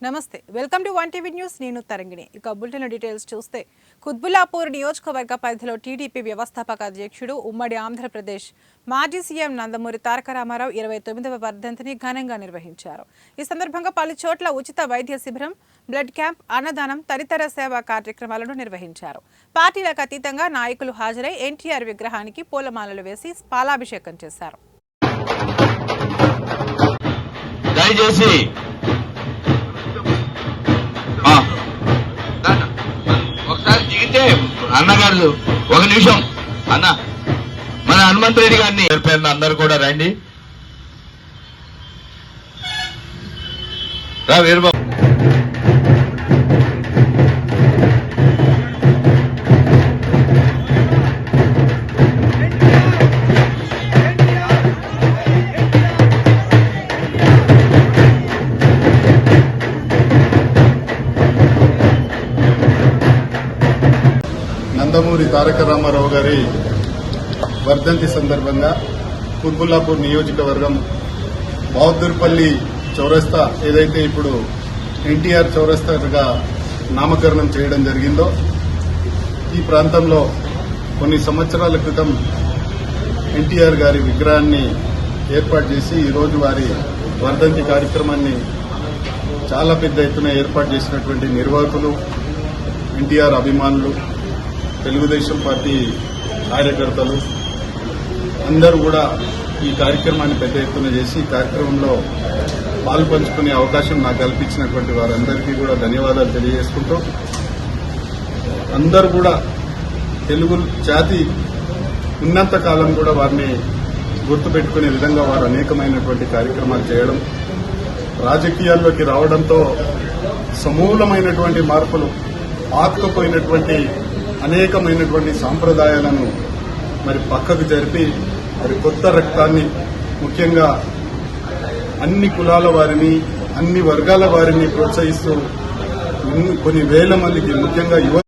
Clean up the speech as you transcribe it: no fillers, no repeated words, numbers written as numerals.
నమస్తే welcome to 1TV news నేను తరంగిణి ఇక బులెటిన్ డీటెయిల్స్ చూస్తే కుత్బుల్లాపూర్ నియోజకవర్గ పరిధిలో టీడీపీ వ్యవస్థాపక అధ్యక్షుడు ఉమ్మడి ఆంధ్రప్రదేశ్ మాజీ సీఎం నందమూరి తారక రామారావు 29వ వర్ధంతిని ఘనంగా నిర్వహించారు। ఈ సందర్భంగా పలు చోట్ల ఉచిత వైద్య శిబిరం, బ్లడ్ క్యాంప్, అన్నదానం తదితర సేవా కార్యక్రమాలను నిర్వహించారు। పార్టీలకు అతీతంగా నాయకులు హాజరై ఎన్టీఆర్ విగ్రహానికి పూలమాలలు వేసి పాలాభిషేకం చేశారు। ఒకసారి దిగితే అన్నగారు ఒక నిమిషం అన్న మన హనుమంతరెడ్డి గారిని పేరున అందరు కూడా రండి రా వీరబాబు। నందమూరి తారక రామారావు గారి వర్ధంతి సందర్భంగా కుత్బుల్లాపూర్ నియోజకవర్గం బౌద్ధర్పల్లి చౌరస్తా ఏదైతే ఇప్పుడు ఎన్టీఆర్ చౌరస్తాగా నామకరణం చేయడం జరిగిందో ఈ ప్రాంతంలో కొన్ని సంవత్సరాల క్రితం ఎన్టీఆర్ గారి విగ్రహాన్ని ఏర్పాటు చేసి ఈరోజు వారి వర్ధంతి కార్యక్రమాన్ని చాలా పెద్ద ఎత్తున ఏర్పాటు చేసినటువంటి నిర్వాహకులు, ఎన్టీఆర్ అభిమానులు, తెలుగుదేశం పార్టీ కార్యకర్తలు అందరూ కూడా ఈ కార్యక్రమాన్ని పెద్ద ఎత్తున చేసి ఈ కార్యక్రమంలో పాల్పంచుకునే అవకాశం నాకు కల్పించినటువంటి వారందరికీ కూడా ధన్యవాదాలు తెలియజేసుకుంటూ అందరూ కూడా తెలుగు జాతి ఉన్నంత కాలం కూడా వారిని గుర్తుపెట్టుకునే విధంగా వారు అనేకమైనటువంటి కార్యక్రమాలు చేయడం, రాజకీయాల్లోకి రావడంతో సమూలమైనటువంటి మార్పులు, ఆకుపోయినటువంటి అనేకమైనటువంటి సాంప్రదాయాలను మరి పక్కకు జరిపి మరి కొత్త రక్తాన్ని, ముఖ్యంగా అన్ని కులాల వారిని, అన్ని వర్గాల వారిని ప్రోత్సహిస్తూ కొన్ని వేల మందికి, ముఖ్యంగా యువ